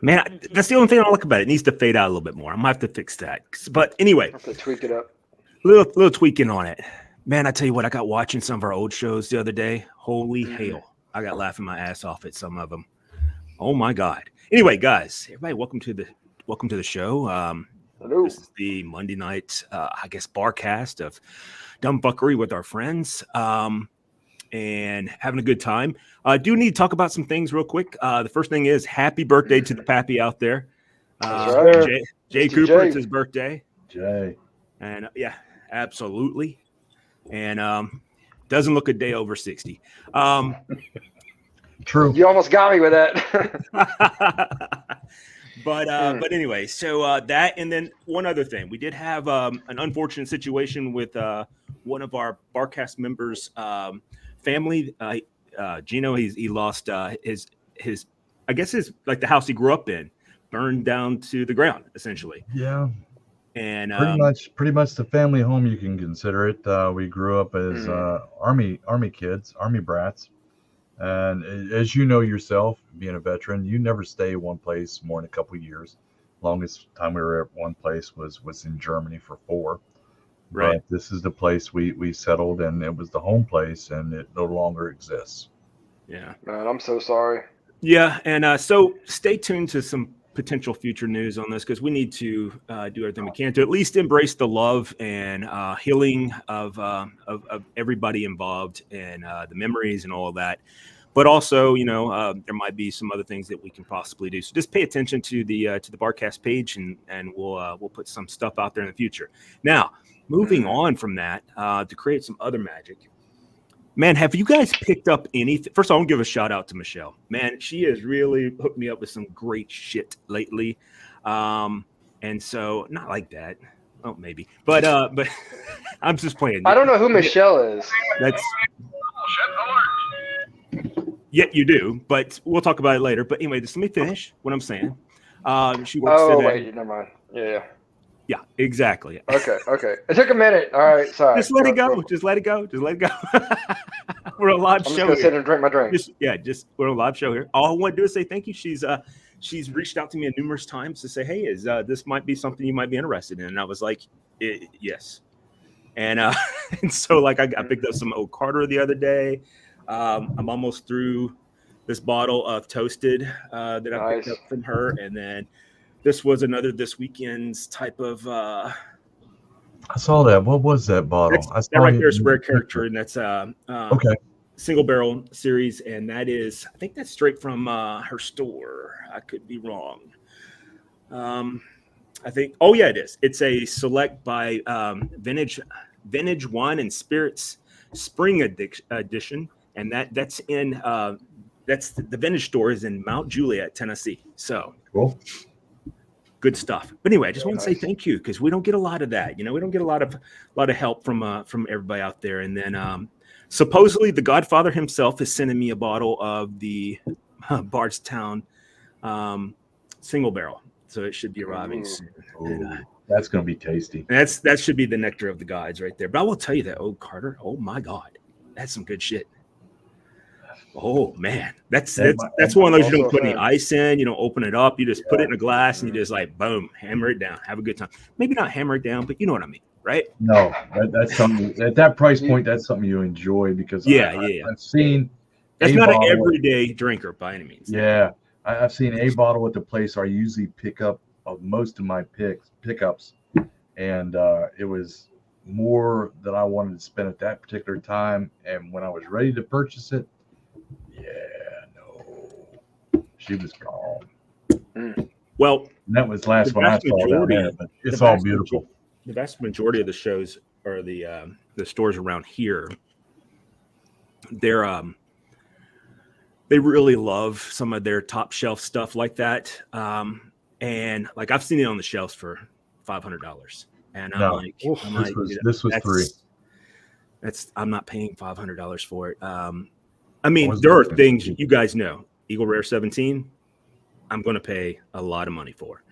Man, that's the only thing I like about it. It needs to fade out a little bit more. I'm gonna have to fix that. But anyway, have to tweak it up. Little tweaking on it. Man, I tell you what, I got watching some of our old shows the other day. Holy hell. I got laughing my ass off at some of them. Oh my God. Anyway, guys, everybody, welcome to the show. This is the Monday night, barcast of Dumb Fuckery with our friends. And having a good time. I do need to talk about some things real quick. The first thing is happy birthday to the pappy out there. Right. Jay Cooper, it's his birthday. Jay. And yeah, absolutely. And doesn't look a day over 60. True. You almost got me with that. But anyway, so that, and then one other thing. We did have an unfortunate situation with one of our Barcast members' family. Gino, he lost his I guess his like the house he grew up in burned down to the ground essentially. Yeah. And pretty much the family home you can consider it. We grew up as army kids, army brats, and as you know yourself, being a veteran, you never stay one place more than a couple of years. Longest time we were at one place was in Germany for 4. Right. But this is the place we settled, and it was the home place, and it no longer exists. Yeah. Man, I'm so sorry. Yeah, and so stay tuned to some potential future news on this because we need to do everything we can to at least embrace the love and healing of everybody involved and the memories and all of that. But also, there might be some other things that we can possibly do. So just pay attention to the Barcast page, and we'll put some stuff out there in the future. Now, moving on from that to create some other magic. Man, have you guys picked up anything? First of all, I want to give a shout out to Michelle. Man, she has really hooked me up with some great shit lately. And so, not like that. Oh, maybe. But I'm just playing. I don't know who Michelle is. That's... Yeah, you do. But we'll talk about it later. But anyway, just let me finish what I'm saying. She works today. Wait, never mind. Yeah. Yeah, exactly. Okay. It took a minute. All right, sorry. Just let it go. Just let it go. We're a live show. I'm just gonna sit and drink my drink. We're a live show here. All I want to do is say thank you. She's reached out to me numerous times to say, hey, this might be something you might be interested in? And I was like, yes. And and so like I picked up some Old Carter the other day. I'm almost through this bottle of Toasted that I picked up from her, and then this was another this weekend's type of. I saw that. What was that bottle? That right there is Rare Character, and that's okay. Single barrel series, and that is, I think that's straight from her store. I could be wrong. I think. Oh yeah, it is. It's a select by Vintage Wine and Spirits Spring Edition, and that's in that's the Vintage store is in Mount Juliet, Tennessee. So cool. Good stuff. But anyway, I just want to say thank you because we don't get a lot of that. We don't get a lot of help from everybody out there. And then supposedly the Godfather himself is sending me a bottle of the Bardstown single barrel, so it should be arriving soon. And, that's going to be tasty. That should be the nectar of the gods right there. But I will tell you that Old Carter, oh my God, that's some good shit. Oh man, that's one of those you don't put any ice in, you don't open it up, you just put it in a glass and you just like boom, hammer it down, have a good time. Maybe not hammer it down, but you know what I mean, right? No, that's something at that price point. That's something you enjoy because I've seen. That's not an everyday drinker by any means. Yeah, I've seen a bottle at the place where I usually pick up most of my pickups, and it was more than I wanted to spend at that particular time. And when I was ready to purchase it. She was gone. Well, and that was the last one I saw down there, but it's all beautiful. The vast majority of the shows or the stores around here, they really love some of their top shelf stuff like that. And like I've seen it on the shelves for $500, and this was free. I'm not paying $500 for it. I mean, there are things you guys know. Eagle Rare 17, I'm going to pay a lot of money for.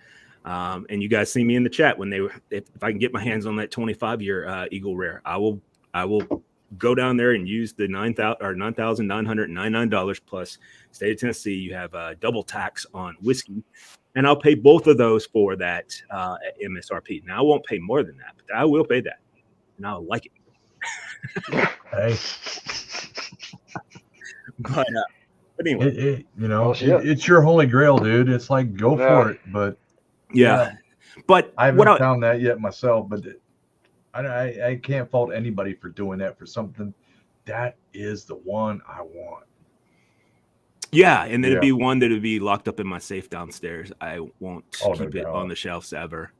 And you guys see me in the chat when if I can get my hands on that 25-year Eagle Rare, I will go down there and use the $9,999 plus state of Tennessee. You have double tax on whiskey and I'll pay both of those for that at MSRP. Now I won't pay more than that, but I will pay that, and I'll like it. Hey, But anyway, it's your holy grail, dude. It's like go for it, but yeah. But I haven't found that yet myself. But I can't fault anybody for doing that for something. That is the one I want. Yeah, and then it'd be one that would be locked up in my safe downstairs. I won't keep it on the shelves ever.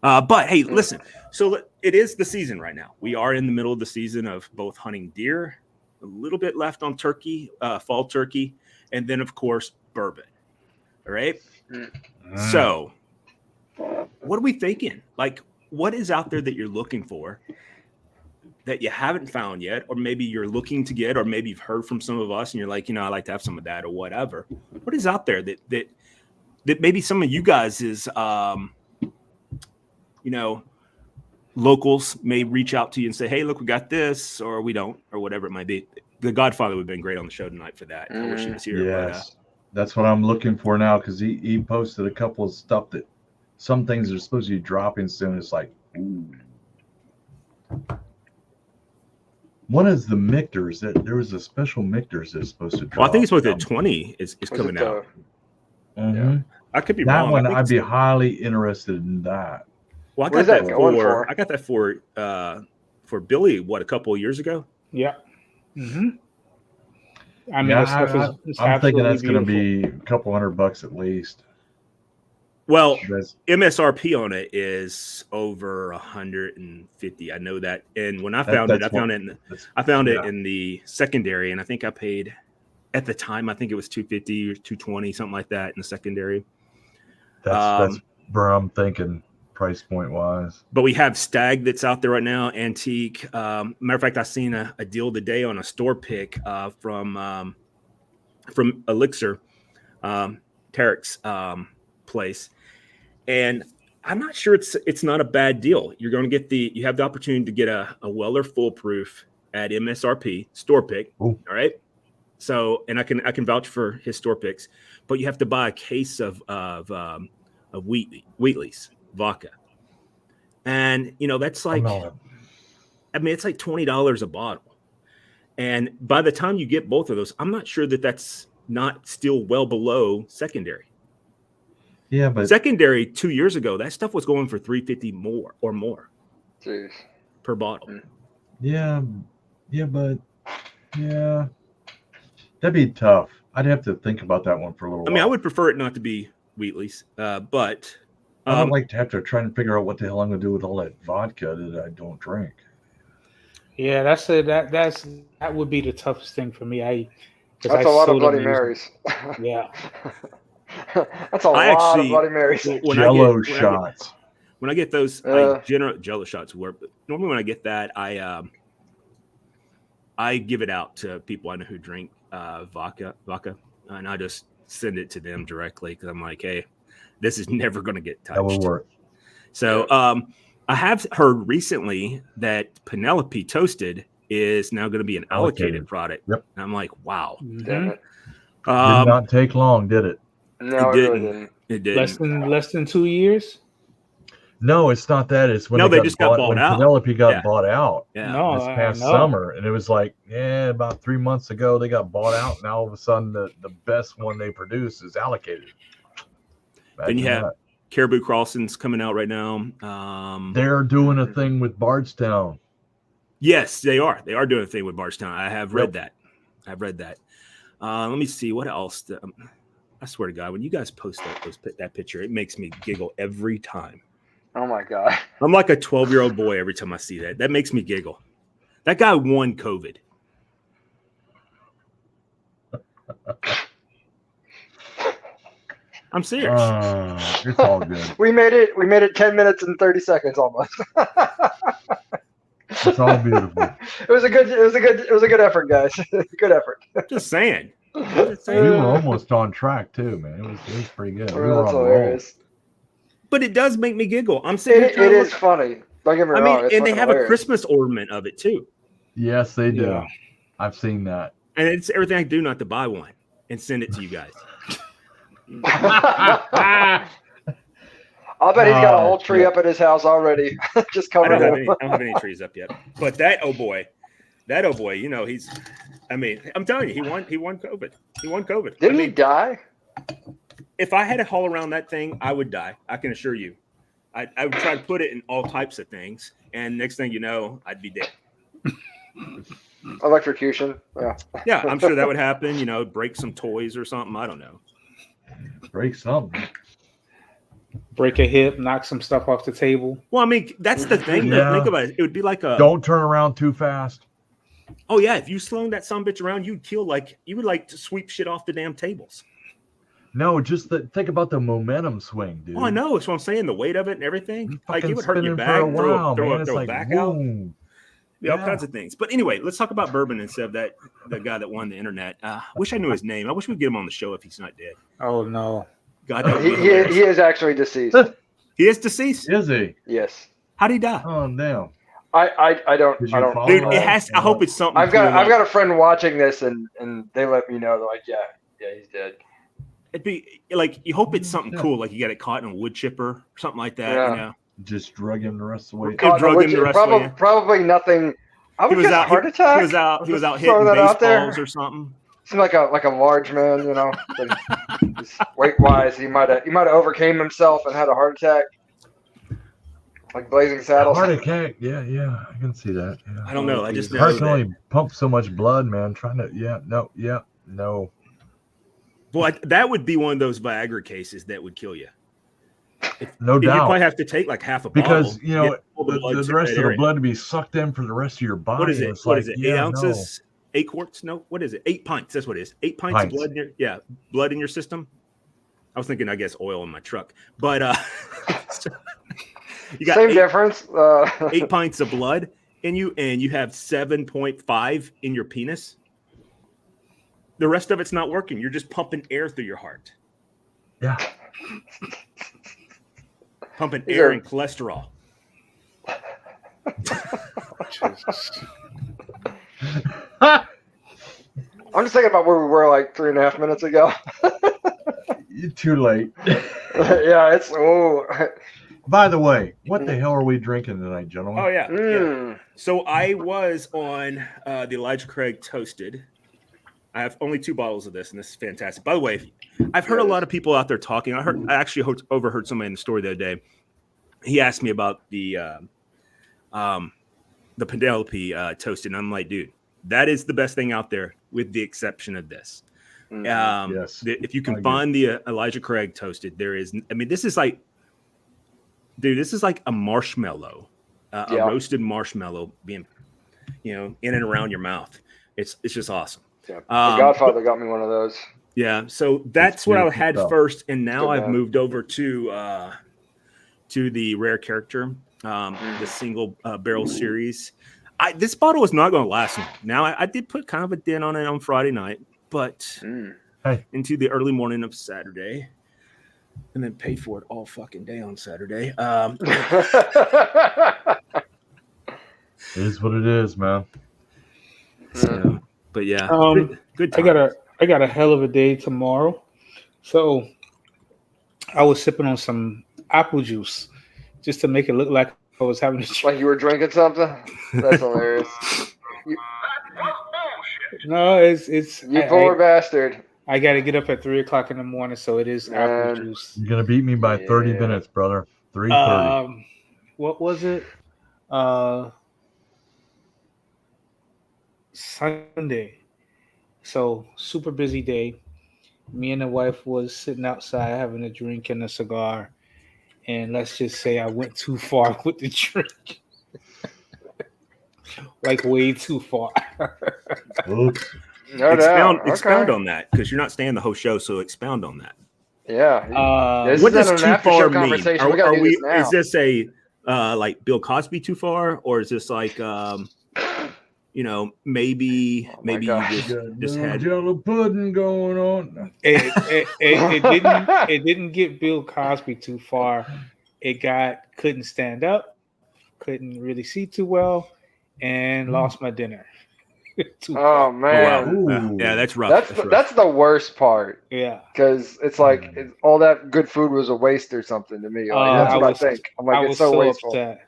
But hey, listen. So it is the season right now. We are in the middle of the season of both hunting deer, a little bit left on turkey, fall turkey, and then of course bourbon. All right. So what are we thinking? Like, what is out there that you're looking for that you haven't found yet, or maybe you're looking to get, or maybe you've heard from some of us and you're like, I'd like to have some of that or whatever. What is out there that maybe some of you guys is, locals may reach out to you and say, hey, look, we got this, or we don't, or whatever it might be. The Godfather would have been great on the show tonight for that. I wish he was here. Yes. That's what I'm looking for now, because he posted a couple of stuff that some things are supposed to be dropping soon. It's like, ooh. What is the Mictors? There was a special Mictors that's supposed to drop. Well, I think it's supposed to 20 is coming out. Yeah. I could be that wrong. One, I'd be highly interested in that. Well, I got that for? I got that for Billy, a couple of years ago? Yeah. Mm-hmm. I mean, I'm thinking that's going to be a couple $100 at least. Well, MSRP on it is over 150. I know that, and when I found it in the secondary, and I think I paid at the time. I think it was 250 or 220, something like that, in the secondary. That's where I'm thinking price point wise. But we have Stag that's out there right now, antique. Matter of fact, I seen a deal today on a store pick from Elixir, Tarek's place. And I'm not sure it's not a bad deal. You're going to get you have the opportunity to get a Weller Foolproof at MSRP store pick. Ooh. All right. So, and I can vouch for his store picks, but you have to buy a case of Wheatley's vodka. And that's like, it's like $20 a bottle. And by the time you get both of those, I'm not sure that's not still well below secondary. Yeah, but secondary 2 years ago, that stuff was going for $350 more Jeez. per bottle. Yeah, but that'd be tough. I'd have to think about that one for a little while. I mean, I would prefer it not to be Wheatley's, but I don't like to have to try and figure out what the hell I'm going to do with all that vodka that I don't drink. Yeah, that would be the toughest thing for me. That's a lot of Bloody Marys. Yeah. That's a lot of Bloody Marys. Jello shots. When I get those, general Jello shots work. But normally, when I get that, I give it out to people I know who drink vodka, and I just send it to them directly because I'm like, hey, this is never going to get touched. That will work. So, I have heard recently that Penelope Toasted is now going to be an allocated product. Yep. And I'm like, wow. Damn it. Did not take long, did it? No, it really didn't. It didn't. Less than 2 years. No, it's not that. It's when they just got bought out. Penelope got bought out. Yeah. No, this past summer, and it was like, about 3 months ago they got bought out. Now all of a sudden, the best one they produce is allocated. Then you have Caribou Crossings coming out right now. They're doing a thing with Bardstown. Yes, they are. They are doing a thing with Bardstown. I have read that. Let me see what else. I swear to God, when you guys post that picture, it makes me giggle every time. Oh my God. I'm like a 12-year-old boy every time I see that. That makes me giggle. That guy won COVID. I'm serious. It's all good. We made it 10 minutes and 30 seconds almost. It's all beautiful. It was a good effort, guys. Good effort. Just saying. We were almost on track too, man. It was pretty good. We were on the roll. But it does make me giggle. I'm saying it is funny. Don't get me wrong. And they have a Christmas ornament of it too. Yes, they do. Yeah. I've seen that. And it's everything I do not to buy one and send it to you guys. I'll bet he's got a whole tree yeah. up at his house already, just I don't covered have in. any. I don't have any trees up yet. But that oh boy, you know, he's. I mean, I'm telling you, he won COVID. He won COVID. Didn't I he mean, die? if I had to haul around that thing, I would die. I can assure you. I would try to put it in all types of things, and next thing you know, I'd be dead. Electrocution. Yeah. Yeah, I'm sure that would happen. You know, break some toys or something. I don't know. Break something. Break a hip, knock some stuff off the table. Well, I mean, that's the thing. Yeah. Think about it. It would be like a. Don't turn around too fast. Oh yeah, if you slung that son bitch around, you'd kill you would like to sweep shit off the damn tables. No, just think about the momentum swing, dude. Oh, I know. That's what I'm saying. The weight of it and everything. You Like fucking it would hurt your spinning back, for a while, throw man. It's like, back out. boom. Yeah, all Yeah. kinds of things. But anyway, let's talk about bourbon instead of that guy that won the internet. Wish I knew his name. I wish we'd get him on the show if he's not dead. Oh no. God, that would be He hilarious. is actually deceased. He is deceased. Is he? Yes. How'd he die? Oh, damn. I don't. Did you I don't. follow Dude, Oh, it has. I hope it's something. I've got cool, I've got a friend watching this, and they let me know. They're like, yeah, he's dead. It'd be like you hope it's something Yeah. cool, like you got it caught in a wood chipper or something like that. Yeah. You know, Just drug him the rest of the way. Caught- drug him the rest of the way. Probably nothing. I he would was get a out. heart attack. He was out. He was out hitting Throw that out there. baseballs or something. Seemed like a large man, you know. Weight wise, he might have overcame himself and had a heart attack. Like Blazing Saddles. Heart attack. Yeah, I can see that. Yeah. I don't know. I just know Heart can that. only pump so much blood, man. Trying to, no. Well, that would be one of those Viagra cases that would kill you. No You'd doubt. probably have to take like half a Because, bottle. you know, get all the blood the to rest that of the area. blood to be sucked in for the rest of your body. What is it? It's What like, is it? yeah, 8 no. ounces? 8 quarts? No. What is it? 8 pints. That's what it is. 8 pints of Pints. blood in your blood in your system. I was thinking, I guess, oil in my truck, but you got Same 8, difference. 8 pints of blood in you, and you have 7.5 in your penis. The rest of it's not working. You're just pumping air through your heart, Yeah. pumping These air are- and cholesterol. Jesus. I'm just thinking about where we were like 3.5 minutes ago. You're too late. Yeah, it's By the way, what the hell are we drinking tonight, gentlemen? Oh yeah. Yeah. Mm. So I was on the Elijah Craig Toasted. I have only 2 bottles of this, and this is fantastic. By the way, I've heard a lot of people out there talking. I actually overheard somebody in the story the other day. He asked me about the Penelope Toasted, and I'm like, dude, that is the best thing out there, with the exception of this. Yes. If you I can agree. find the Elijah Craig Toasted, there is. I mean, this is like, dude, this is like a marshmallow, a roasted marshmallow being, in and around your mouth. It's just awesome. Yeah. The Godfather got me one of those. Yeah, so that's what I beautiful had stuff. first, and now Good I've man. moved over to the rare character, the single barrel series. This bottle is not going to last long. Now I did put kind of a dent on it on Friday night, but into the early morning of Saturday, and then paid for it all fucking day on Saturday. It is what it is, man. So, but yeah, good I time. got a hell of a day tomorrow. So I was sipping on some apple juice just to make it look like I was having a drink. Like you were drinking something? That's hilarious. No, it's You poor bastard. I got to get up at 3:00 in the morning, so it is apple Man. juice. You're gonna beat me by 30 Yeah. minutes, brother. 3:30. What was it? Sunday. So super busy day. Me and the wife was sitting outside having a drink and a cigar, and let's just say I went too far with the drink. Like way too far. Oops. No doubt. Expound Okay. on that, because you're not staying the whole show, so expound on that. Yeah. This What isn't does an too after far show mean? conversation. We gotta do this now. Is this a like Bill Cosby too far, or is this like maybe you gosh. just had jello pudding going on. It didn't get Bill Cosby too far. It couldn't stand up, couldn't really see too well, and lost my dinner. Too Oh far. man, Oh, wow. Ooh. Yeah, that's rough. that's the worst part. Yeah. Because it's like all that good food was a waste or something to me. Like that's I what I was think. I'm like, I it's was so so wasteful. upset.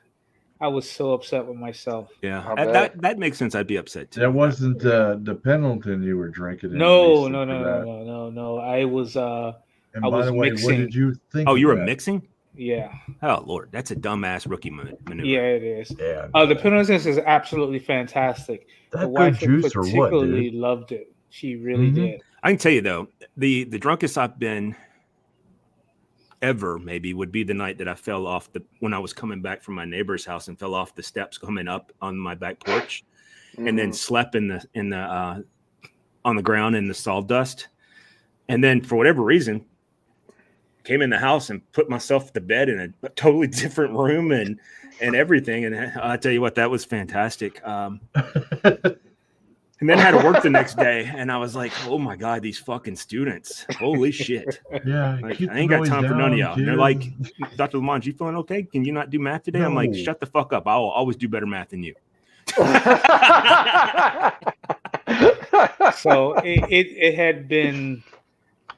I was so upset with myself. Yeah, I bet. that makes sense. I'd be upset too. That wasn't Yeah. the Pendleton you were drinking. No, in, no, for no, that. no, no, no, no. I was I And by was the way, what mixing. did you think? Oh, of you were that? mixing? Yeah. Oh Lord, that's a dumbass rookie maneuver. Yeah, it is. Yeah. The Pendleton is absolutely fantastic. The That good wife juice or what, particularly dude? loved it. She really Mhm. did. I can tell you though, the drunkest I've been ever maybe would be the night that I fell off when I was coming back from my neighbor's house and fell off the steps coming up on my back porch, and then slept in the on the ground in the sawdust, and then for whatever reason came in the house and put myself to bed in a totally different room and everything. And I tell you what, that was fantastic. And then I had to work the next day, and I was like, "Oh my god, these fucking students! Holy shit! Yeah, Like, keep I the ain't got noise time for none of down, y'all." And they're like, kids. "Dr. Lamont, you feeling okay? Can you not do math today?" I'm like, No. "Shut the fuck up! I'll always do better math than you." So it had been,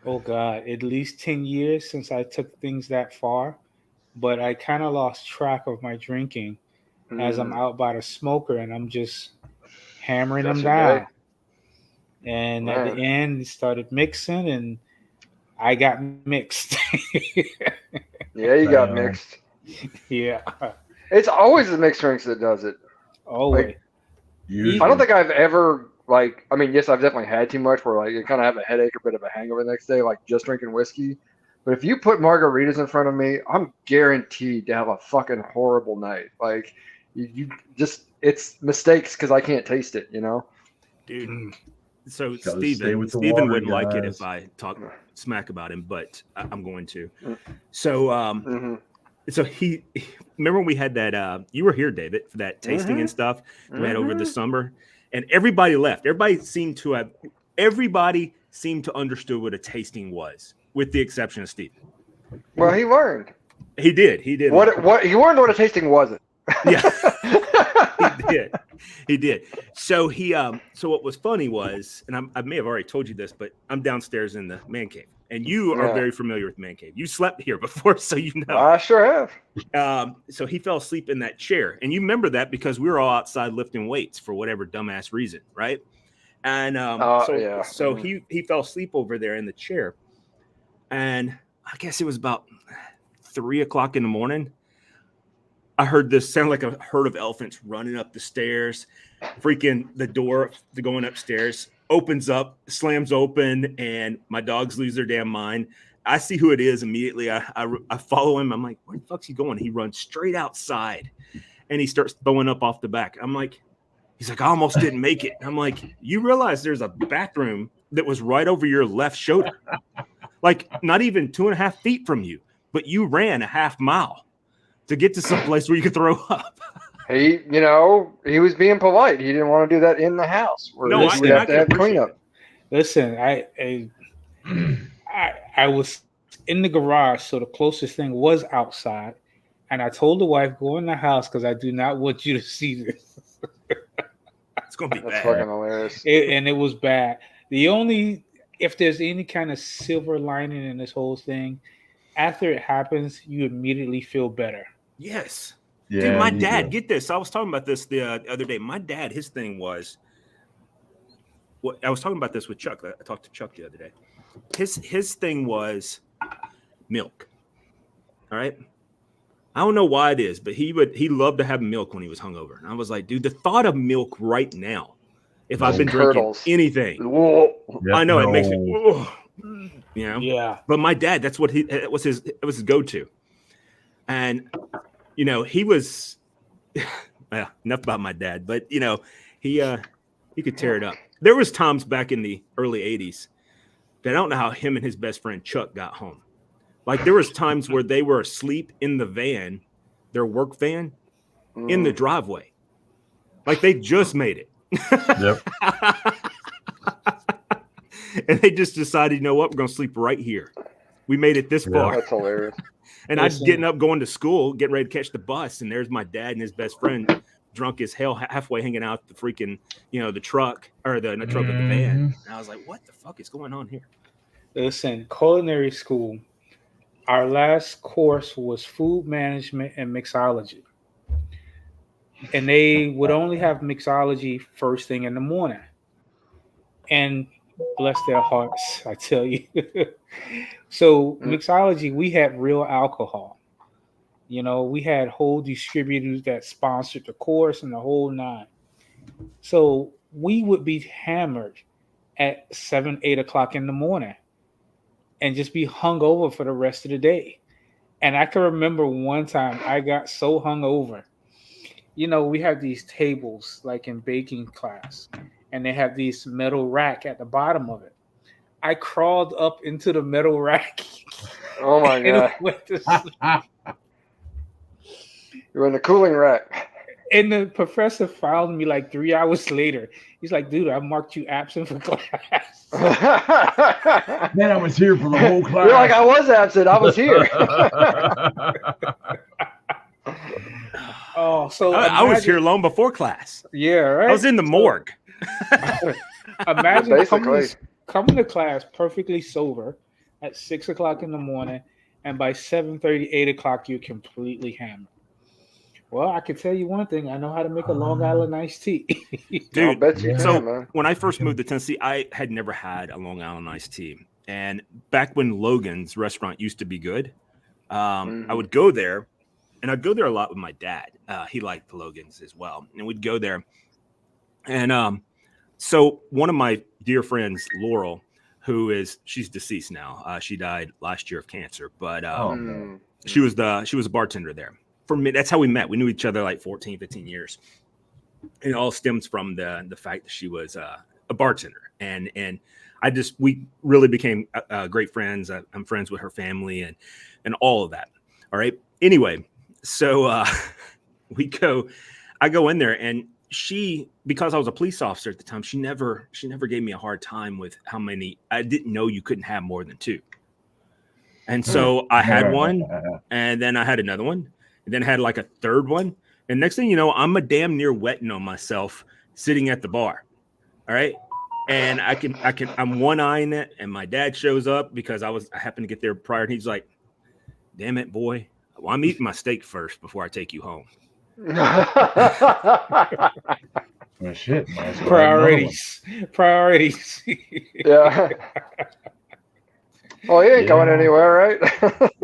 oh God, at least 10 years since I took things that far. But I kind of lost track of my drinking as I'm out by the smoker and I'm just hammering them That's your day. down. And at the Man. end, he started mixing and I got mixed. Yeah, you got Damn. mixed. Yeah, It's always the mixed drinks that does it. always. Usually. I don't think I've ever like. I mean, yes, I've definitely had too much where like you kind of have a headache or a bit of a hangover the next day, like just drinking whiskey. But if you put margaritas in front of me, I'm guaranteed to have a fucking horrible night. Like you just it's mistakes because I can't taste it. You know. Dude. Mm. So Gotta stay Steven with the Steven water, wouldn't like it guys. if I talk smack about him, but I'm going to. Mm. So Mm-hmm. so he remember when we had that you were here, David, for that tasting and stuff we had over the summer, and everybody left. Everybody seemed to understood what a tasting was, with the exception of Steven. Well, he learned. He did. Learn. What he learned what a tasting wasn't. Yeah. He did. So so what was funny was, and I may have already told you this, but I'm downstairs in the man cave, and you are very familiar with man cave. You slept here before, so you know. I sure have. So he fell asleep in that chair, and you remember that because we were all outside lifting weights for whatever dumbass reason, right? And so he fell asleep over there in the chair, and I guess it was about 3:00 in the morning. I heard this sound like a herd of elephants running up the stairs. Freaking the door to going upstairs opens up, slams open, and my dogs lose their damn mind. I see who it is immediately. I follow him. I'm like, where the fuck's he going? He runs straight outside, and he starts throwing up off the back. I'm like, he's like, I almost didn't make it. I'm like, you realize there's a bathroom that was right over your left shoulder, like not even 2.5 feet from you, but you ran a half mile to get to some place where you could throw up. He was being polite. He didn't want to do that in the house. No, we'd have to have cleanup. Listen, I was in the garage, so the closest thing was outside, and I told the wife, "Go in the house because I do not want you to see this." It's gonna be That's bad. fucking hilarious. And it was bad. If there's any kind of silver lining in this whole thing, after it happens, you immediately feel better. Yes. Yeah, Dude, my you dad, do. get this. I was talking about this the other day. My dad, his thing was, I was talking about this with Chuck. I talked to Chuck the other day. His thing was milk. All right. I don't know why it is, but he loved to have milk when he was hungover. And I was like, dude, the thought of milk right now, if I've been Curdles. drinking anything, Whoa. I know it makes me, No. you know. Yeah. But my dad, that's what it was his go-to. And he was well, enough about my dad, but he could tear it up. There was times back in the early 80s that I don't know how him and his best friend Chuck got home. Like there was times where they were asleep in the van, their work van, in the driveway. Like they just made it. Yep. And they just decided, you know what, we're gonna sleep right here. We made it this far. That's hilarious. And I'm getting up, going to school, getting ready to catch the bus, and there's my dad and his best friend drunk as hell, halfway hanging out the freaking, the truck or the truck of the van. And I was like, what the fuck is going on here? Listen, culinary school, our last course was food management and mixology. And they would only have mixology first thing in the morning. And bless their hearts, I tell you. So mixology, we had real alcohol. We had whole distributors that sponsored the course and the whole nine. So we would be hammered at 7, 8 o'clock in the morning and just be hungover for the rest of the day. And I can remember one time I got so hungover. We have these tables like in baking class, and they have this metal rack at the bottom of it. I crawled up into the metal rack. Oh my God. Went to sleep. You're in the cooling rack. And the professor found me like 3 hours later. He's like, dude, I marked you absent for class. Man, I was here for the whole class. You're like, I was absent. I was here. Oh, so I was here long before class. Yeah, right. I was in the morgue. Imagine Basically. coming to class perfectly sober at 6 o'clock in the morning, and by 7:30, 8 o'clock, you're completely hammered. Well, I can tell you one thing. I know how to make a Long Island iced tea. Dude, I'll bet you so can, man. when I first moved to Tennessee, I had never had a Long Island iced tea. And back when Logan's restaurant used to be good, I would go there, and I'd go there a lot with my dad. He liked Logan's as well. And we'd go there. And so one of my dear friends, Laurel, she's deceased now. She died last year of cancer, but she was a bartender there. For me, that's how we met. We knew each other like 14, 15 years. It all stems from the fact that she was a bartender. And we really became great friends. I'm friends with her family and all of that. All right. Anyway, so I go in there, and because I was a police officer at the time, she never gave me a hard time with how many. I didn't know you couldn't have more than two. And so I had one, and then I had another one, and then I had like a third one. And next thing you know, I'm a damn near wetting on myself sitting at the bar. All right. And I'm one-eyeing it, and my dad shows up because I happened to get there prior, and he's like, damn it, boy. Well, I'm eating my steak first before I take you home. Well, shit. Priorities. Yeah. Well, he ain't going anywhere, right?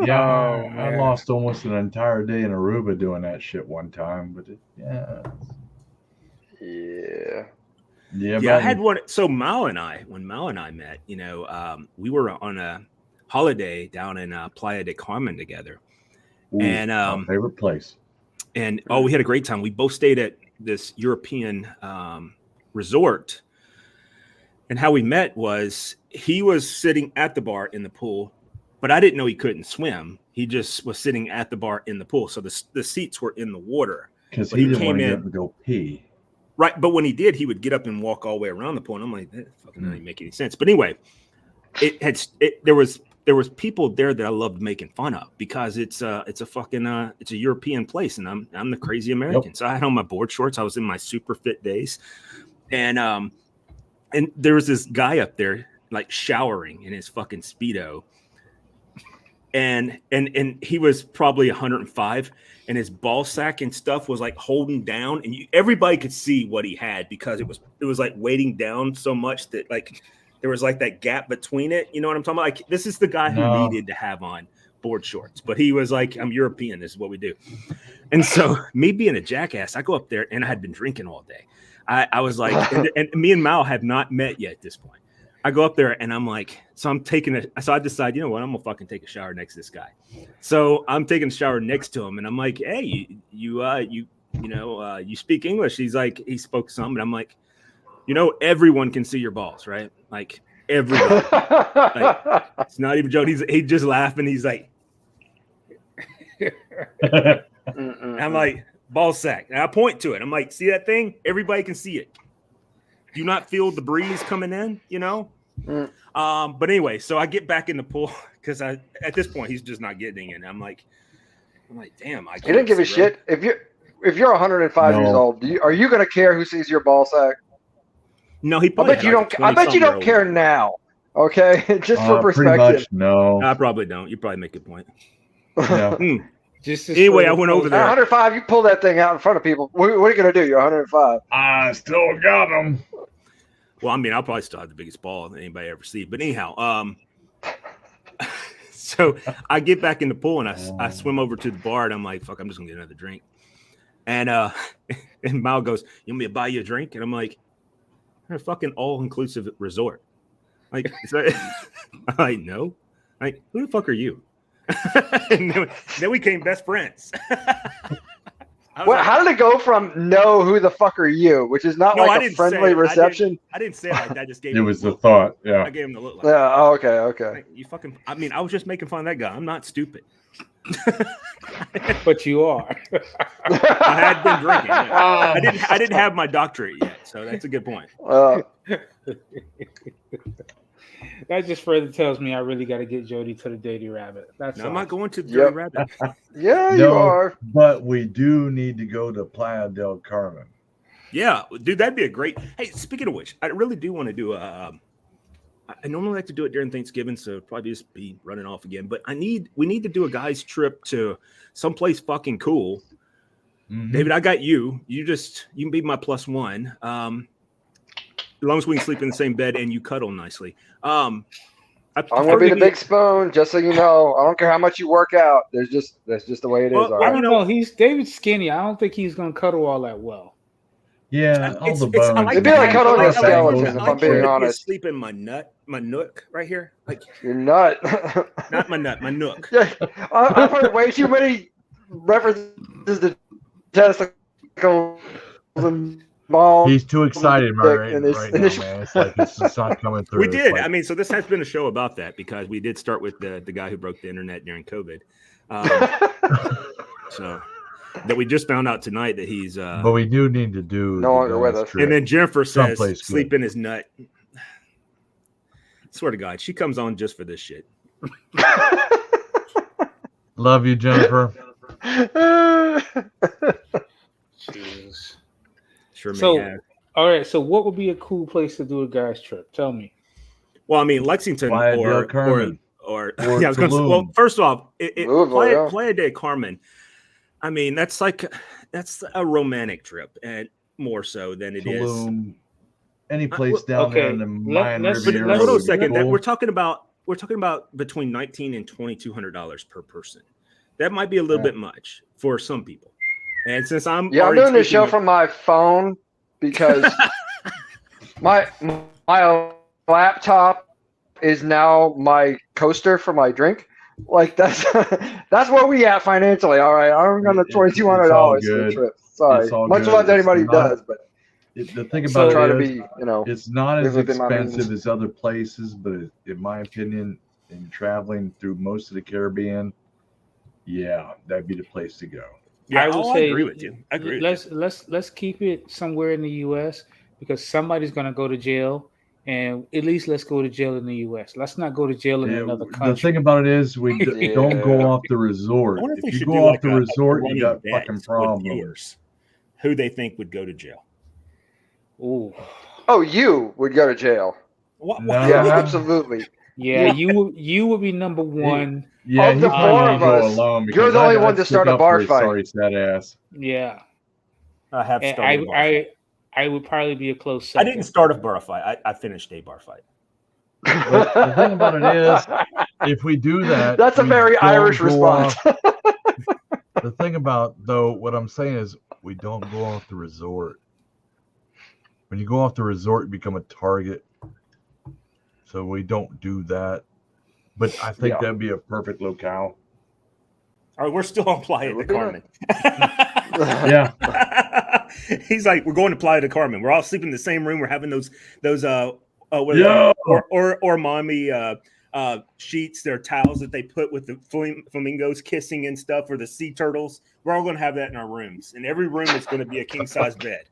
Yeah, I man. lost almost an entire day in Aruba doing that shit one time, but Yeah, I had one. So when Mao and I met, we were on a holiday down in Playa del Carmen together. Ooh, and my favorite place. And we had a great time. We both stayed at this European resort. And how we met was he was sitting at the bar in the pool, but I didn't know he couldn't swim. He just was sitting at the bar in the pool. So the seats were in the water. Because he didn't want to get up and go pee. Right. But when he did, he would get up and walk all the way around the pool. And I'm like, that fucking doesn't make any sense. But anyway, there was people there that I loved making fun of because it's a European place, and I'm the crazy American. Yep. So I had on my board shorts. I was in my super fit days, and there was this guy up there like showering in his fucking Speedo, and he was probably 105, and his ball sack and stuff was like holding down, and everybody could see what he had because it was like weighting down so much that like. There was like that gap between it. You know what I'm talking about? Like, this is the guy who needed to have on board shorts, but he was like, I'm European. This is what we do. And so me being a jackass, I go up there, and I had been drinking all day. I was like, and me and Mao have not met yet at this point. I go up there, and I'm like, so I decide, you know what? I'm going to fucking take a shower next to this guy. So I'm taking a shower next to him, and I'm like, hey, you speak English? He's like, he spoke some, and I'm like, everyone can see your balls, right? Like everybody. Like, it's not even a joke. He just laughing. He's like, I'm like, ball sack. And I point to it. I'm like, see that thing? Everybody can see it. Do you not feel the breeze coming in? But anyway, so I get back in the pool because at this point he's just not getting in. I'm like, damn. He didn't give a shit. if you're 105 years No. old, are you going to care who sees your ball sack? No, he I probably bet you had like don't. I bet you don't care now. Okay, just for Pretty perspective. much, no. I probably don't. You probably make a point. Yeah. Just Anyway, I went over At there. 105, you pull that thing out in front of people. What are you going to do? You're 105. I still got them. Well, I mean, I'll probably still have the biggest ball that anybody ever see. But anyhow, so I get back in the pool and I swim over to the bar and I'm like, fuck, I'm just gonna get another drink. And and Mal goes, you want me to buy you a drink? And I'm like, we're a fucking all-inclusive resort. Like, I'm like, no. Like, who the fuck are you? And then we became best friends. Well, how did it go from no, who the fuck are you, which is not like a friendly reception? I didn't say it like that. I just gave It him was the the thought. Yeah. I gave him the look. Like, Yeah. Oh, okay. like, you fucking. I mean, I was just making fun of that guy. I'm not stupid. But you are. I had been drinking. Yeah. I didn't have my doctorate yet, so that's a good point. That just further tells me I really got to get Jody to the Dirty Rabbit. That's No, all. I'm not going to the Dirty Rabbit. Yeah, you No, are. but we do need to go to Playa del Carmen. Yeah, dude, that'd be a great. Hey, speaking of which, I really do want to do a. I normally like to do it during Thanksgiving, so probably just be running off again. But we need to do a guy's trip to someplace fucking cool. Mhm. David, I got you. You can be my +1. As long as we can sleep in the same bed and you cuddle nicely. I'm gonna be the big spoon, just so you know. I don't care how much you work out. That's just the way it is. Well, All I right. don't know. David's skinny. I don't think he's gonna cuddle all that well. Yeah, all the I bones. It'd be like cuddling a I skeleton, if like I'm being to honest. Sleep in my nook right here, like You're nut. not my nut, my nook. Yeah, I've heard way too many references to testicles and balls. He's too excited right And now, it's- man. It's like it's just not coming through. We It's did. like- I mean, so this has been a show about that because we did start with the guy who broke the internet during COVID. So that we just found out tonight that he's. but we do need to do. No longer the with guy's us. trip. And then Jennifer says, Someplace "Sleep good. in his nut." Swear to God, she comes on just for this shit. Love you, Jennifer. Jesus. Sure may So, have. all right. So, what would be a cool place to do a guy's trip? Tell me. Well, I mean, Lexington Playa del or Carmen. or Or yeah, I was going to say. Well, Tulum. first off, Louisville, yeah. Playa del Carmen. I mean, that's a romantic trip, and more so than it is. Tulum, any place down there in the Mayan let's- Riviera. Hold on a would be second. That cool. we're talking about between $1,900 and $2,200 per person. That might be a little Yeah. bit much for some people. And since I'm Yeah, I'm already doing this speaking show of- from my phone because my laptop is now my coaster for my drink. Like that's that's where we at financially. All right, I'm going to $2,200 for the good. trip. Sorry, It's all much good. love to anybody who It's not- does, but The thing so about try it to is, be, you know. it's not as live within my expensive means. as other places, but in my opinion, in traveling through most of the Caribbean, yeah, that'd be the place to go. Yeah, I would I say agree with you. I agree. With you. Let's keep it somewhere in the U.S. because somebody's gonna go to jail, and at least let's go to jail in the U.S. Let's not go to jail in Yeah, another the country. thing about it is, we Yeah. don't go off the resort. I wonder if we If you should go do off like the a resort, running you got bet fucking with problems. viewers who they think would go to jail. Ooh, Oh, you would go to jail. What? No. Yeah, absolutely. yeah, you would be number one. Yeah, Of you the probably four wanna of go us, alone you're because the only I'd one to stick start a up bar for his fight. Sorry, sad ass. Yeah, I have and started a bar fight. I would probably be a close I second. didn't start a bar fight. I finished a bar fight. But the thing about it is, if we do that, That's a we very don't Irish go response. off- the thing about though, what I'm saying is, we don't go off the resort. When you go off the resort, you become a target. So we don't do that. But I think Yeah. that'd be a perfect locale. All right, we're still on Playa We're de doing Carmen. Yeah. He's like, we're going to Playa de Carmen. We're all sleeping in the same room. We're having those what are Yeah. they? or mommy sheets. They're towels that they put with the flamingos kissing and stuff, or the sea turtles. We're all going to have that in our rooms, and every room is going to be a king size bed.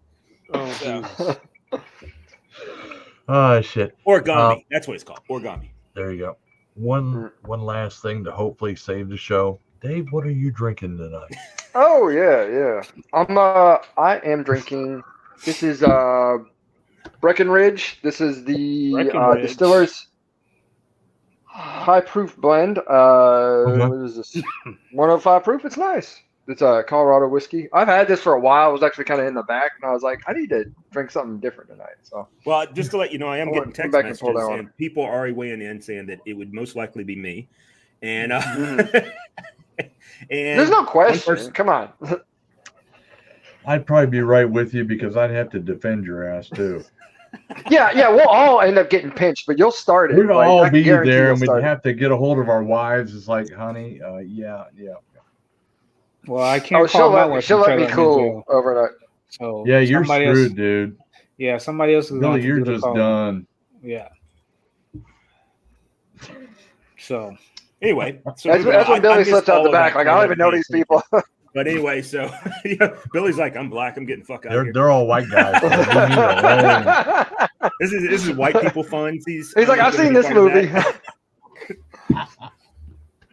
Oh, Jesus. Oh shit. Origami. That's what it's called. Origami. There you go. One last thing to hopefully save the show. Dave, what are you drinking tonight? Oh yeah. I am drinking. This is Breckenridge. This is the Breckenridge. Distiller's high proof blend. What is this? 105 proof. It's nice. It's a Colorado whiskey. I've had this for a while. I was actually kind of in the back, and I was like, I need to drink something different tonight. So, well, just to let you know, I am getting text back and pull messages, that one. and people are already weighing in saying that it would most likely be me. And and there's no one question. person- Come on. I'd probably be right with you because I'd have to defend your ass too. Yeah. We'll all end up getting pinched, but you'll start it. We'd Like, I all can be guarantee there, you'll and we'd start it. have to get a hold of our wives. It's like, honey, yeah. Well, I can't Oh, call my wife. she'll let me in cool jail. overnight. So Yeah, you're somebody screwed, else, dude. Yeah, somebody else is Billy, going to you're do the just calling. done. Yeah. So anyway, so That's moving on. when I Billy missed slips out all the of back. that Like, I don't even know comment. these people. But anyway, so Billy's like, I'm black. I'm getting the fuck out of here. They're all white guys. So leave me alone. This is white people fun. He's like, I've seen this movie.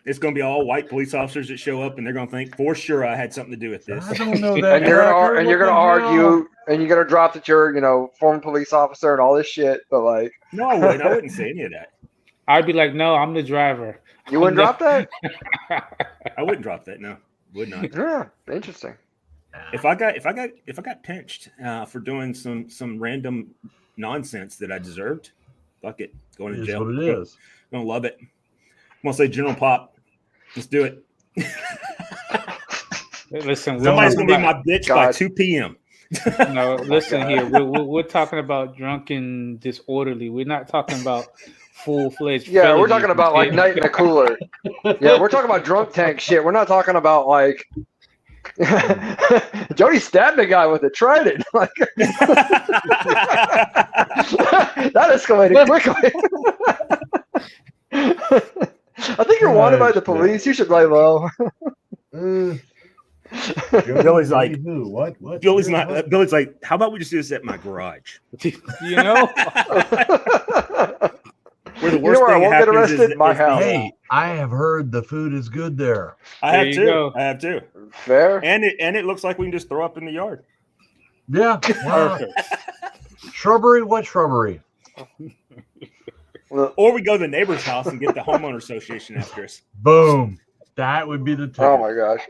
It's going to be all white police officers that show up, and they're going to think for sure I had something to do with this. I don't know that. and you're Cracker. gonna What the argue, hell? and you're gonna drop that you're former police officer and all this shit. But like, No, I wouldn't. I wouldn't say any of that. I'd be like, no, I'm the driver. you wouldn't drop that? I wouldn't drop that. No, would not. Yeah, interesting. If I got pinched for doing some random nonsense that I deserved, fuck it, going to It is jail. what it is. I'm gonna love it. I'm gonna say General Pop. Let's do it. Listen, Somebody's gonna be my bitch by God. 2 p.m. No, listen here. We're talking about drunken disorderly. We're not talking about full-fledged. Yeah, we're felonies talking about and like shit. night in a cooler. Yeah, we're talking about drunk tank shit. We're not talking about like Jody stabbed a guy with a trident. Like that escalated quickly. I think you're wanted by the police. You should lay low. Billy's like, who? What? Billy's What? not. Billy's like, how about we just do this at my garage? You know? Where the You worst know where I thing won't get happens arrested? is My is- house. Hey, I have heard the food is good there. I There have you too. go. I have too. Fair. And it looks like we can just throw up in the yard. Yeah. Wow. Shrubbery? What shrubbery? Look, Or we go to the neighbor's house and get the homeowner association after us. Boom. That would be the ticket. oh my gosh.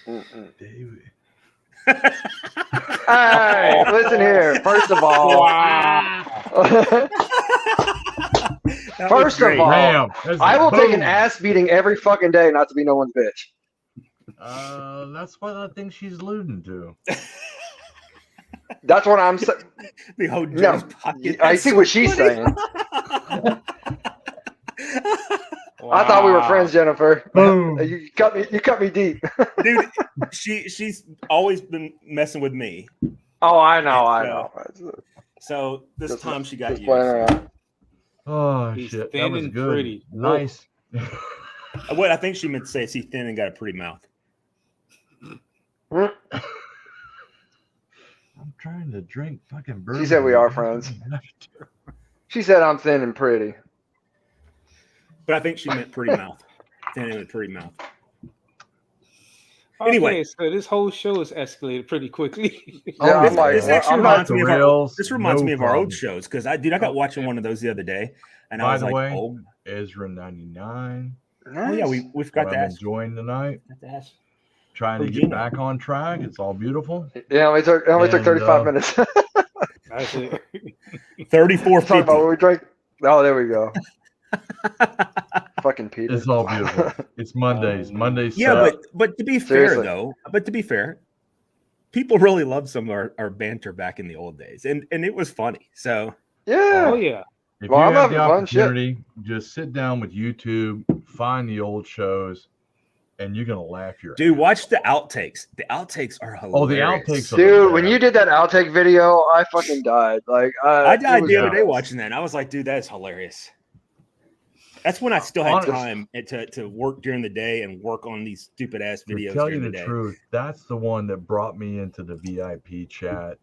Mm-mm. David. Hey, listen here. First of all, That was First of great. all, Bam. That's I will take an boom. ass beating every fucking day not to be no one's bitch. That's what I think she's alluding to. That's what I'm saying. the whole No, Joe's pocket. I That's see so what she's funny. saying. I thought we were friends, Jennifer. Boom. You cut me deep. Dude, she's always been messing with me. Oh, I know. So this Just- time she got just you. playing around. Oh He's shit, thin that was and good. pretty. Nice. What I think she meant to say is he's thin and got a pretty mouth. I'm trying to drink fucking bourbon. She said we are friends. She said I'm thin and pretty. But I think she meant pretty mouth. Thin and a pretty mouth. Anyway. Okay, so this whole show has escalated pretty quickly. Yeah, Oh, I'm like, This actually I'm not. reminds me of our, rails, this reminds no me of our problem. old shows because I got watching one of those the other day and I By was the like, way, oh Ezra 99. yeah, we've What got to I'm ask. enjoying tonight. Got to ask. Trying to Who'd get you know? back on track. It's all beautiful. Yeah, it only took And, 35 minutes. That's it. 34 Talk about what we drank. Oh, there we go. Fucking Peter. It's all beautiful. It's Mondays. Mondays. Yeah, but to be Seriously. fair though, people really loved some of our banter back in the old days, and it was funny. So Yeah. Oh yeah. if Well, you I'm have the having fun, shit. opportunity, just sit down with YouTube, find the old shows, and you're gonna laugh your dude, ass watch the outtakes. The outtakes are hilarious. Oh, the outtakes are Dude, when you did that outtake video, I fucking died. Like I it died was the other day nuts. watching that. And I was like, dude, that's hilarious. That's when I still had Honest- time to work during the day and work on these stupid ass To videos. tell you during the day. truth, that's the one that brought me into the VIP chat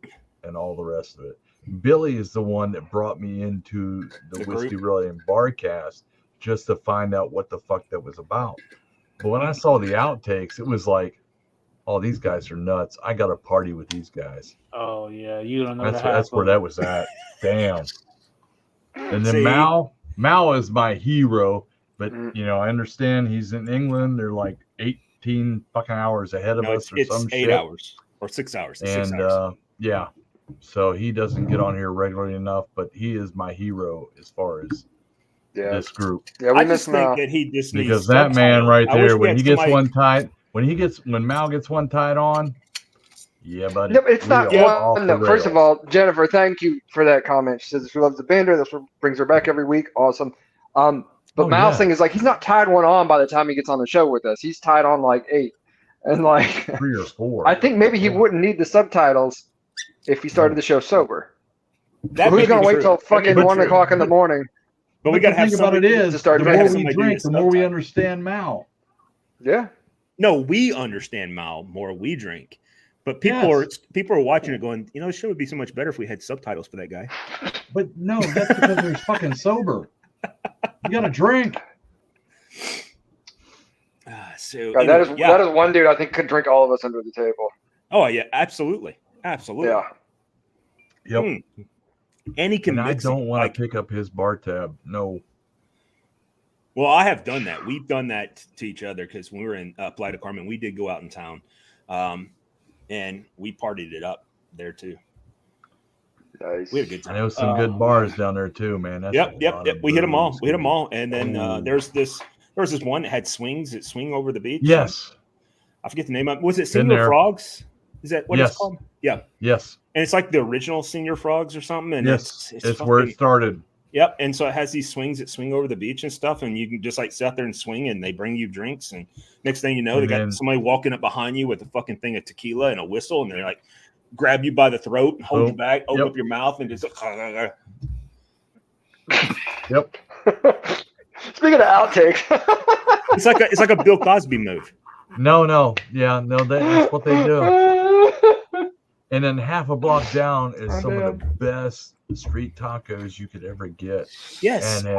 and all the rest of it. Billy is the one that brought me into the The Whiskey group? Really and Barcast just to find out what the fuck that was about. But when I saw the outtakes, it was like, oh, these guys are nuts. I got to party with these guys. Oh yeah, you don't know That's where that was at. Damn. And then See? Mao is my hero, but I understand he's in England. They're like 18 fucking hours ahead of us or some shit. It's 8 hours or 6 hours. It's 6 hours. Yeah. So he doesn't get on here regularly enough, but he is my hero as far as this group. Yeah, we I miss just think Mao. that he just needs Because that man subtitles. right I wish there, we when had he gets somebody- one tied, when Mao gets one tied on, yeah, buddy. No, it's not we are off one. the No. First of rails. all, Jennifer, thank you for that comment. She says she loves the banter. That's what brings her back every week. Awesome. But Oh, Mao's yeah. thing is like he's not tied one on by the time he gets on the show with us. He's tied on like 8, and like 3 or 4. I think maybe he wouldn't need the subtitles if he started the show sober. That Who's may gonna be wait true. till That may fucking be 1 true. o'clock in the morning? But we the got to have thing about it somebody is, to start the doing more it. we drink, the more we understand Mao. Yeah. No, we understand Mao more. We drink, but people are watching it, going, the show would be so much better if we had subtitles for that guy. But no, that's because they're fucking sober. You got to drink. God, that is one dude I think could drink all of us under the table. Oh yeah, absolutely. Yeah. Yep. And he can And mix I don't it, want like, to pick up his bar tab. No. Well, I have done that. We've done that to each other because when we were in Playa del Carmen, we did go out in town, and we partied it up there too. Nice. We had a good I time. know some good bars down there too, man. That's Yep. We hit them all. booze. We hit them all. And then there was this one that had swings that swing over the beach. Yes. I forget the name of it. Was it Been Senior there. Frogs? Is that what Yes. it's called? Yeah. Yes. And it's like the original Senior Frogs or something. And Yes. it's It's where it fucking- started. Yep. And so it has these swings that swing over the beach and stuff. And you can just like sit out there and swing, and they bring you drinks. And next thing you know, they got somebody walking up behind you with a fucking thing of tequila and a whistle. And they're like, grab you by the throat and hold you back, open up your mouth, and just. Yep. Speaking of outtakes, It's like a Bill Cosby move. No. Yeah, no, that's what they do. And then half a block down is some of the best street tacos you could ever get. Yes. And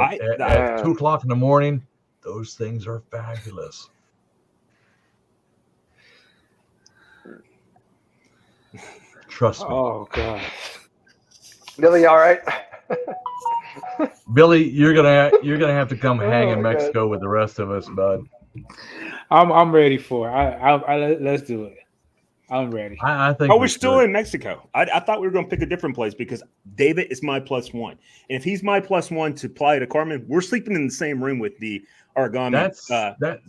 at 2 o'clock in the morning, those things are fabulous. Trust me. Oh god. Billy, all right? Billy, you're gonna have to come hang in Mexico with the rest of us, bud. I'm ready for it. Let's do it. I'm ready. I think. Oh, we're still in Mexico. I thought we were going to pick a different place because David is my +1, and if he's my +1 to Playa del Carmen, we're sleeping in the same room with the origami.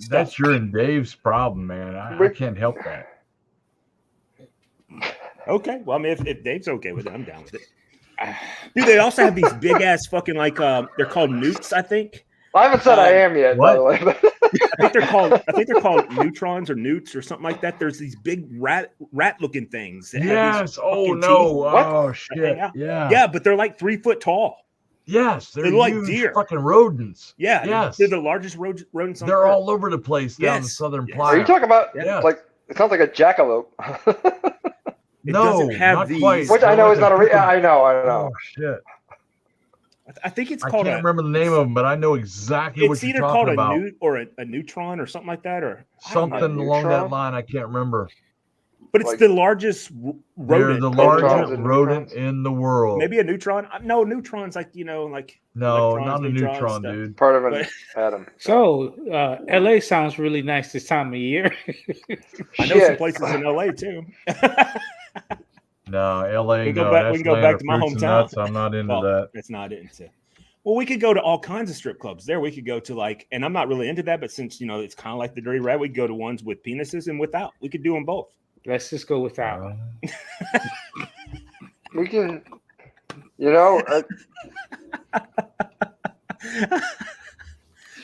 That's your and Dave's problem, man. I can't help that. Okay, well, I mean, if Dave's okay with it, I'm down with it. Dude, they also have these big ass fucking they're called newts, I think. I haven't said I am yet, by the way. I think they're called neutrons or newts or something like that. There's these big rat looking things. That have these fucking teeth. Oh shit. Yeah, but they're like 3 foot tall. Yes, they're like huge deer. fucking rodents. Yeah, yes, they're the largest rodents on They're Earth. all over the place down the southern Playa. Are you talking about Yeah. like it sounds like a jackalope? It No, doesn't have not these. quite. Which I know Like is not a freaking- I know. Oh shit. I think it's I called can't remember the name of them, but I know exactly what it's you're either talking called about. a newt or a neutron or something like that, or I don't know. Something along that neutron? line. I can't remember. But it's like- the largest They're rodent. the Neutrons largest and rodent neutrons? in the world. Maybe a neutron. No, neutrons like like no, electrons, not a neutrons, neutron, stuff. dude. Part of an atom. So LA sounds really nice this time of year. I know some Shit. places in LA too. No, LA. We can go no, back- that's we can go land back of to my fruits and hometown. nuts. I'm not into Well, that. it's not into. Well, we could go to all kinds of strip clubs there. We could go to and I'm not really into that, but since it's kind of like the Dirty Rat, we could go to ones with penises and without. We could do them both. Let's just go without. We can,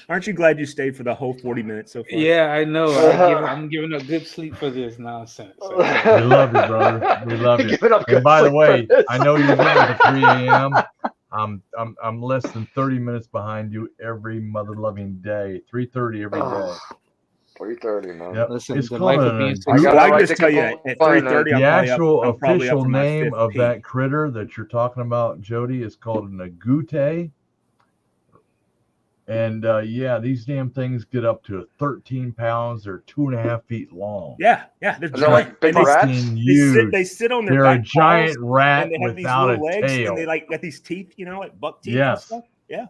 Aren't you glad you stayed for the whole 40 minutes so far? Yeah, I know. I'm giving a good sleep for this nonsense. We love you, brother. We love you. Give it up And good by the sleep way, for this. I know you're doing it at 3 a.m. I'm less than 30 minutes behind you every mother loving day. 3:30 every day. 3:30, man. Yep. Listen, It's the called life of a being group- I Well, gotta I write can just the tell you at complaint, 3:30, The I'm actual probably up official to my name fifth of pee. that critter that you're talking about, Jody, is called an agouti. And yeah, these damn things get up to 13 pounds. They're 2.5 feet long. Yeah, they're And they're giant. like big And rats. Fucking They huge. sit on their They're a back giant paws, rat and they have these without little a legs, tail. and they like got these teeth, like buck teeth and Yes. stuff. Yeah.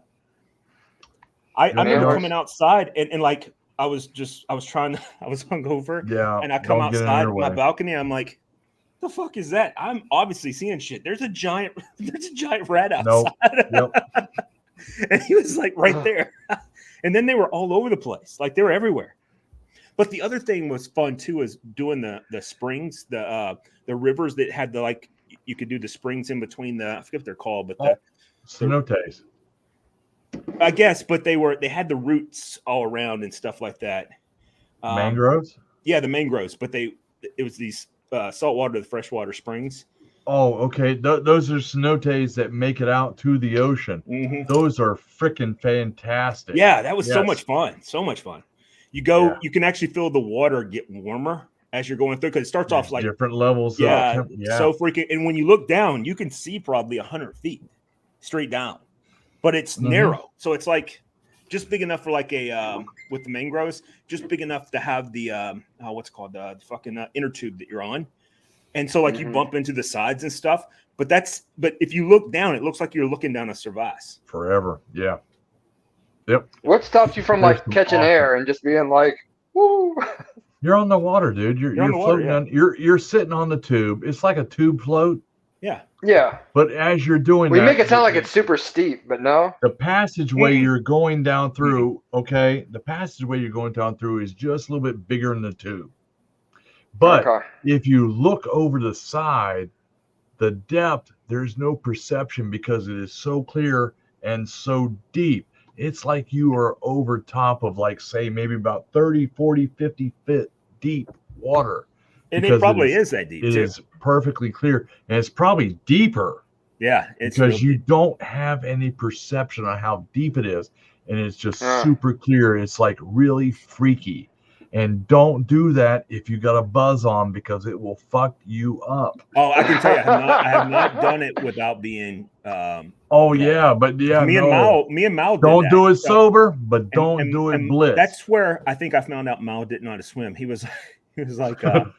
I Yep, remember yep. coming outside and like I was hungover, Yeah. and I come don't get in outside their my way. balcony. I'm like, the fuck is that? I'm obviously seeing shit. There's a giant rat outside. Nope. Yep. And he was like right there. And then they were all over the place. Like they were everywhere. But the other thing was fun too, is doing the springs, the rivers that had the like you could do the springs in between I forget what they're called, but Cenotes. I guess, but they had the roots all around and stuff like that. Mangroves? Yeah, the mangroves, but it was these saltwater to freshwater springs. Oh, okay. Those are cenotes that make it out to the ocean. Mm-hmm. Those are freaking fantastic. Yeah, that was so Yes. much fun. So much fun. You go, Yeah. you can actually feel the water get warmer as you're going through because it starts off like different levels. yeah, of so freaking. And when you look down, you can see probably 100 feet straight down, but it's narrow, so it's like just big enough for like a with the mangroves, just big enough to have the what's called the fucking inner tube that you're on, and so like you bump into the sides and stuff. But if you look down, it looks like you're looking down a cervaz. forever. Yeah. Yep. What stops you from There's like some catching awesome- air and just being like, woo? You're on the water, dude. You're on the water, floating yeah. on. You're sitting on the tube. It's like a tube float. Yeah. Yeah. But as you're doing We that, make it sound like it's super steep, but no. the passageway Mm-mm. you're going down through, okay, the passageway you're going down through is just a little bit bigger than the tube. But Okay. if you look over the side, the depth, there's no perception because it is so clear and so deep. It's like you are over top of, like, say, maybe about 30, 40, 50 feet deep water. And Because it probably is that deep It too. is perfectly clear. And it's probably deeper Yeah, it's because real you deep. don't have any perception on how deep it is. And it's just Ah. super clear. It's like really freaky. And don't do that if you got a buzz on because it will fuck you up. Oh, I can tell you, I have not done it without being. Oh yeah, but yeah, me and Mal. don't do it so, sober, but don't do it and blitz. That's where I think I found out Mal didn't know how to swim. He was like, dude,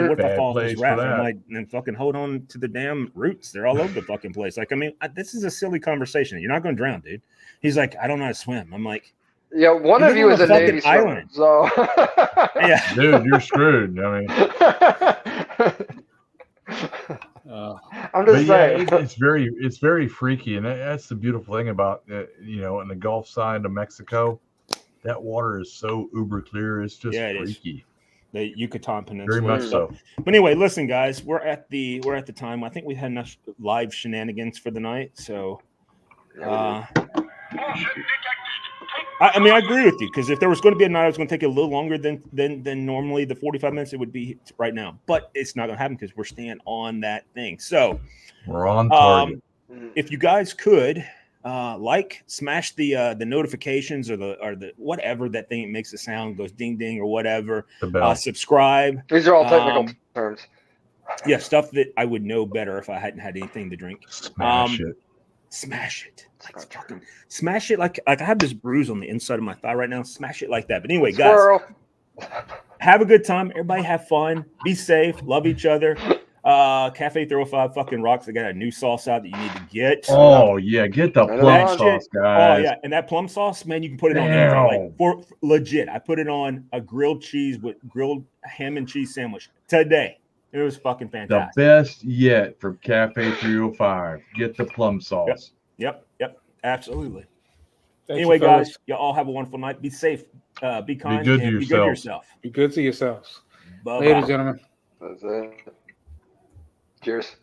what if I Bad fall off place this for raft? I'm that. like, then fucking hold on to the damn roots. They're all over the fucking place. Like, I mean, this is a silly conversation. You're not going to drown, dude. He's like, I don't know how to swim. I'm like, Yeah, one You of live you on is a a Navy fucking swimmer, island. so yeah, Dude, you're screwed. I mean, I'm but just yeah, saying. it's very freaky, and that's the beautiful thing about in the Gulf side of Mexico, that water is so uber clear. It's just Yeah, it is. freaky. the Yucatan Peninsula. Very much so. But anyway, listen, guys, we're at the time. I think we've had enough live shenanigans for the night. So, I mean, I agree with you because if there was going to be a night, I was going to take it a little longer than normally the 45 minutes it would be right now. But it's not going to happen because we're staying on that thing. So We're on target. if you guys could smash the notifications or the whatever that thing makes the sound goes ding ding or whatever. The bell. Subscribe. These are all technical terms. Yeah, stuff that I would know better if I hadn't had anything to drink. Smash it. Smash it. Like fucking smash it like I have this bruise on the inside of my thigh right now. Smash it like that. But anyway, guys, Squirrel. have a good time. Everybody have fun. Be safe. Love each other. Cafe 305 fucking rocks. I got a new sauce out that you need to get. Oh yeah, get the plum That sauce, Oh guys. yeah, and that plum sauce, man, you can put it on Damn. anything. Like for legit, I put it on a grilled cheese with grilled ham and cheese sandwich today. It was fucking The fantastic. best yet from Cafe 305. Get the plum sauce. Yep, absolutely. Thank Anyway, you, fellas. guys, you all have a wonderful night. Be safe, be kind, good to and be good to yourselves. yourself. Be good to yourselves. Bye-bye. Later, gentlemen. That's it. Cheers.